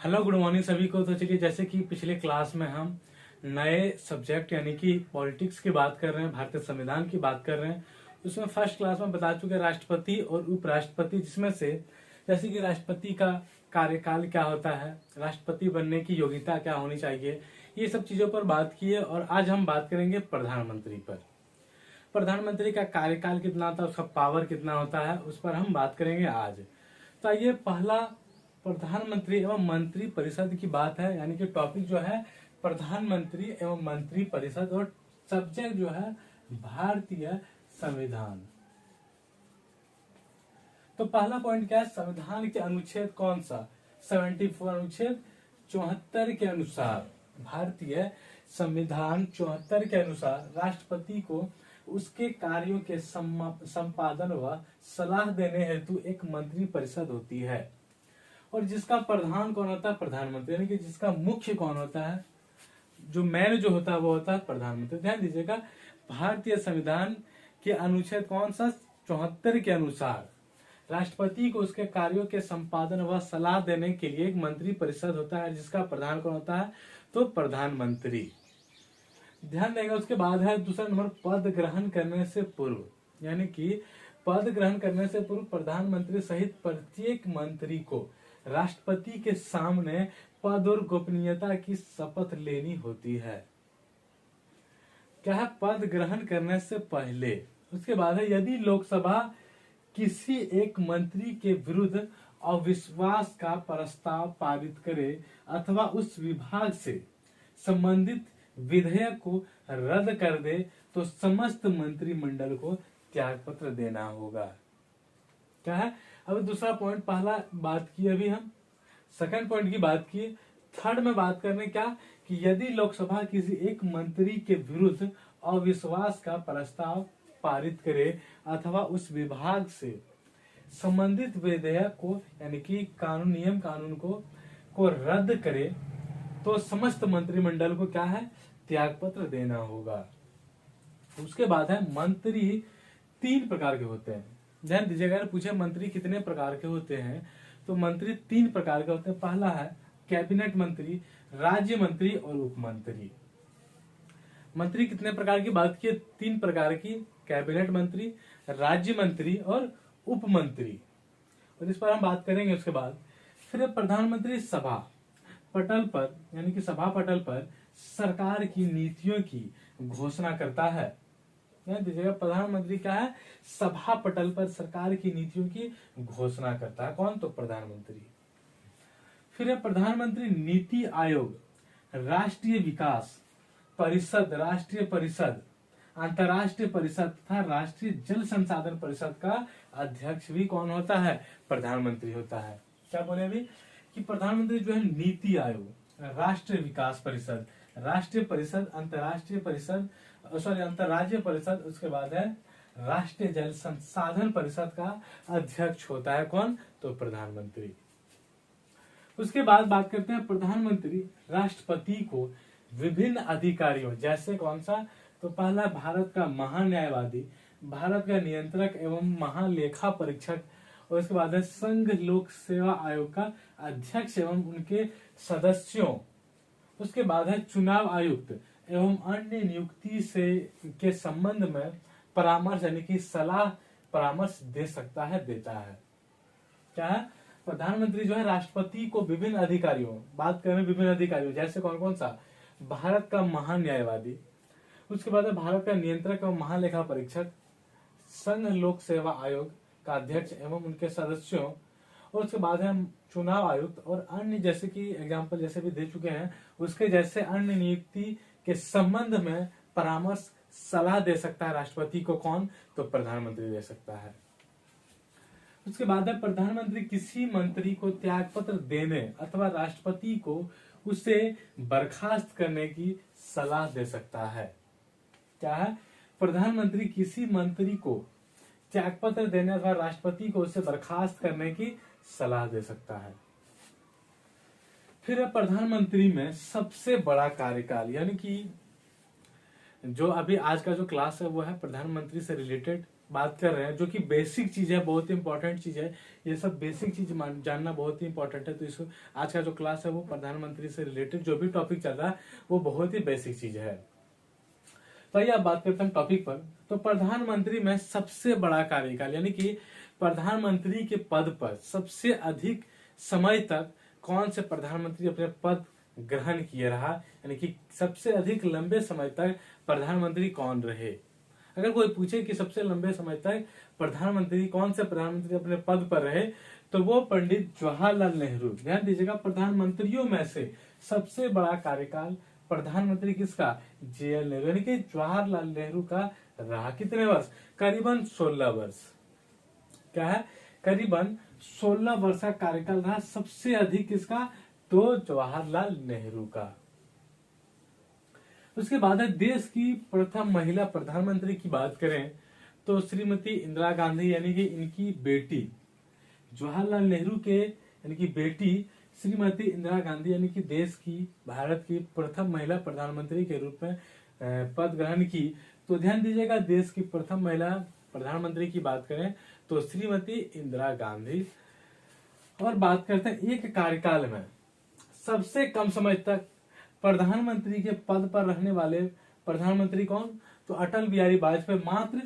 Hello good morning सभी को। तो चलिए, जैसे कि पिछले क्लास में हम नए सब्जेक्ट यानी कि पॉलिटिक्स की बात कर रहे हैं, भारतीय संविधान की बात कर रहे हैं। उसमें फर्स्ट क्लास में बता चुके राष्ट्रपति और उपराष्ट्रपति, जिसमें से जैसे कि राष्ट्रपति का कार्यकाल क्या होता है, राष्ट्रपति बनने की योग्यता क्या होनी चाहिए, ये सब चीजों पर बात की है। और आज हम बात करेंगे प्रधानमंत्री पर। प्रधानमंत्री का कार्यकाल कितना होता है, उसका पावर कितना होता है, उस पर हम बात करेंगे आज। तो ये पहला प्रधानमंत्री एवं मंत्री परिषद की बात है, यानी कि टॉपिक जो है प्रधानमंत्री एवं मंत्री परिषद, और सब्जेक्ट जो है भारतीय संविधान। तो पहला पॉइंट क्या है, संविधान के अनुच्छेद कौन सा, 74 अनुच्छेद 74 के अनुसार, भारतीय संविधान 74 के अनुसार राष्ट्रपति को उसके कार्यों के संपादन व सलाह देने हेतु एक मंत्री परिषद होती है। और जिसका प्रधान कौन होता है, प्रधानमंत्री, यानी कि जिसका मुख्य कौन होता है, जो मैन जो होता है वो होता है प्रधानमंत्री। ध्यान दीजिएगा, भारतीय संविधान के अनुच्छेद कौन सा, 74 के अनुसार राष्ट्रपति को उसके कार्यों के संपादन व सलाह देने के लिए एक मंत्री परिषद होता है, जिसका प्रधान कौन होता है, तो प्रधानमंत्री। ध्यान देगा। उसके बाद है दूसरा नंबर, पद ग्रहण करने से पूर्व, यानी कि पद ग्रहण करने से पूर्व प्रधानमंत्री सहित प्रत्येक मंत्री को राष्ट्रपति के सामने पद और गोपनीयता की शपथ लेनी होती है। क्या है, पद ग्रहण करने से पहले। उसके बाद है, यदि लोकसभा किसी एक मंत्री के विरुद्ध अविश्वास का प्रस्ताव पारित करे अथवा उस विभाग से संबंधित विधेयक को रद्द कर दे, तो समस्त मंत्रिमंडल को त्यागपत्र देना होगा। क्या है, अब दूसरा पॉइंट, पहला बात की अभी हम, सेकंड पॉइंट की बात की, थर्ड में बात करने क्या कि यदि लोकसभा किसी एक मंत्री के विरुद्ध अविश्वास का प्रस्ताव पारित करे अथवा उस विभाग से संबंधित विधेयक को, यानी कि कानून को रद्द करे, तो समस्त मंत्रिमंडल को क्या है, त्यागपत्र देना होगा। उसके बाद है, मंत्री 3 प्रकार के होते हैं। ध्यान दीजिएगा, पूछे मंत्री कितने प्रकार के होते हैं, तो मंत्री 3 प्रकार के होते हैं। पहला है कैबिनेट मंत्री, राज्य मंत्री और उप मंत्री। मंत्री कितने प्रकार की बात की, 3 प्रकार की, कैबिनेट मंत्री, राज्य मंत्री और उप मंत्री, और इस पर हम बात करेंगे। उसके बाद फिर प्रधानमंत्री सभा पटल पर, यानी कि सभा पटल पर सरकार की नीतियों की घोषणा करता है। ध्यान दीजिएगा, प्रधानमंत्री क्या है, सभा पटल पर सरकार की नीतियों की घोषणा करता है। कौन, तो प्रधानमंत्री। फिर है प्रधानमंत्री नीति आयोग, राष्ट्रीय विकास परिषद, राष्ट्रीय परिषद, अंतर्राष्ट्रीय परिषद तथा राष्ट्रीय जल संसाधन परिषद का अध्यक्ष भी कौन होता है, प्रधानमंत्री होता है। क्या बोले अभी कि प्रधानमंत्री जो है नीति आयोग, राष्ट्रीय विकास परिषद, राष्ट्रीय परिषद, अंतर्राष्ट्रीय परिषद, अंतर्राज्यीय परिषद, उसके बाद है राष्ट्रीय जल संसाधन परिषद का अध्यक्ष होता है। कौन, तो प्रधानमंत्री। उसके बाद बात करते हैं, प्रधानमंत्री राष्ट्रपति को विभिन्न अधिकारियों, जैसे कौन सा, तो पहला भारत का महान्यायवादी, भारत का नियंत्रक एवं महालेखा परीक्षक, और उसके बाद है संघ लोक सेवा आयोग का अध्यक्ष एवं उनके सदस्यों। उसके बाद है चुनाव आयुक्त एवं अन्य नियुक्ति से के संबंध में परामर्श, यानी कि सलाह परामर्श दे सकता है, देता है। क्या है, प्रधानमंत्री जो है राष्ट्रपति को विभिन्न अधिकारियों, बात करें विभिन्न अधिकारियों, जैसे कौन कौन सा, भारत का महान्यायवादी, उसके बाद है भारत का नियंत्रक एवं महालेखा परीक्षक, संघ लोक सेवा आयोग का अध्यक्ष एवं उनके सदस्यों, और उसके बाद है चुनाव आयुक्त और अन्य, जैसे कि एग्जाम्पल जैसे भी दे चुके हैं, उसके जैसे अन्य नियुक्ति के संबंध में परामर्श सलाह दे सकता है राष्ट्रपति को। कौन, तो प्रधानमंत्री दे सकता है। उसके बाद है प्रधानमंत्री किसी मंत्री को त्यागपत्र देने अथवा राष्ट्रपति को उसे बर्खास्त करने की सलाह दे सकता है। क्या है, प्रधानमंत्री किसी मंत्री को त्यागपत्र देने अथवा राष्ट्रपति को उसे बर्खास्त करने की सलाह दे सकता है। फिर प्रधानमंत्री में सबसे बड़ा कार्यकाल, यानी कि जो अभी आज का जो क्लास है वो है प्रधानमंत्री से रिलेटेड, बात कर रहे हैं, जो कि बेसिक चीज है, बहुत ही इंपॉर्टेंट चीज है। ये सब बेसिक चीज जानना बहुत ही इंपॉर्टेंट है। तो इसको आज का जो क्लास है वो प्रधानमंत्री से रिलेटेड जो भी टॉपिक चल रहा है वो बहुत ही बेसिक चीज है। तो आइए अब बात करते हैं टॉपिक पर। तो प्रधानमंत्री में सबसे बड़ा कार्यकाल यानी कि प्रधानमंत्री के पद पर सबसे अधिक समय तक कौन से प्रधानमंत्री अपने पद ग्रहण किए रहा, यानी कि सबसे अधिक लंबे समय तक प्रधानमंत्री कौन रहे। अगर कोई पूछे कि सबसे लंबे समय तक प्रधानमंत्री कौन से प्रधानमंत्री अपने पद पर रहे, तो वो पंडित जवाहरलाल नेहरू। ध्यान दीजिएगा, प्रधानमंत्रियों में से सबसे बड़ा कार्यकाल प्रधानमंत्री किसका, JL नेहरू यानी कि जवाहरलाल नेहरू का रहा। कितने वर्ष, करीबन 16 वर्ष। क्या है, करीबन 16 वर्ष का कार्यकाल रहा सबसे अधिक किसका, तो जवाहरलाल नेहरू का। उसके बाद है देश की प्रथम महिला प्रधानमंत्री की बात करें तो श्रीमती इंदिरा गांधी यानी कि इनकी बेटी, जवाहरलाल नेहरू के यानी कि बेटी श्रीमती इंदिरा गांधी यानी कि देश की, भारत की प्रथम महिला प्रधानमंत्री के रूप में पद ग्रहण की। तो ध्यान दीजिएगा, देश की प्रथम महिला प्रधानमंत्री की बात करें तो श्रीमती इंदिरा गांधी। और बात करते हैं एक कार्यकाल में सबसे कम समय तक प्रधानमंत्री के पद पर रहने वाले प्रधानमंत्री कौन, तो अटल बिहारी वाजपेयी, मात्र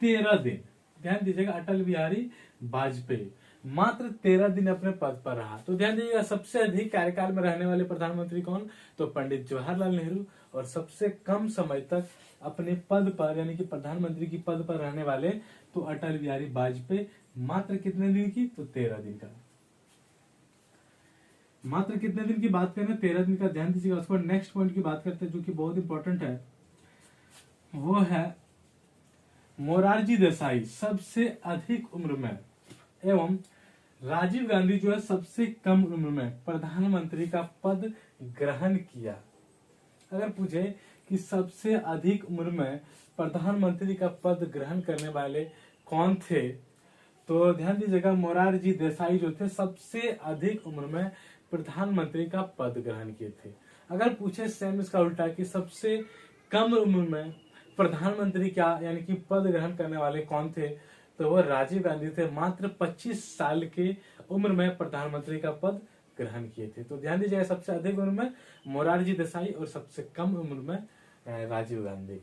13 दिन। ध्यान दीजिएगा, अटल बिहारी वाजपेयी मात्र 13 दिन अपने पद पर रहा। तो ध्यान दीजिएगा, सबसे अधिक कार्यकाल में रहने वाले प्रधानमंत्री कौन, तो पंडित जवाहरलाल नेहरू। और सबसे कम समय तक अपने पद पर यानी कि प्रधानमंत्री की पद पर रहने वाले तो अटल बिहारी वाजपेयी, मात्र कितने दिन की, तो 13 दिन का। मात्र कितने दिन की बात करें, 13 दिन का। ध्यान दीजिएगा। उसके बाद नेक्स्ट पॉइंट की बात करते हैं जो कि बहुत इंपॉर्टेंट है, वो है मोरारजी देसाई सबसे अधिक उम्र में एवं राजीव गांधी जो है सबसे कम उम्र में प्रधानमंत्री का पद ग्रहण किया। अगर पूछे कि सबसे अधिक उम्र में प्रधानमंत्री का पद ग्रहण करने वाले कौन थे, तो ध्यान दीजिएगा, मोरारजी देसाई जो थे सबसे अधिक उम्र में प्रधानमंत्री का पद ग्रहण किए थे। अगर पूछे सेम इसका उल्टा कि सबसे कम उम्र में प्रधानमंत्री क्या यानी कि पद ग्रहण करने वाले कौन थे, तो वो राजीव गांधी थे। मात्र 25 साल के उम्र में प्रधानमंत्री का पद ग्रहण किए थे। तो ध्यान दीजिएगा, सबसे अधिक उम्र में मोरारजी देसाई और सबसे कम उम्र में राजीव गांधी।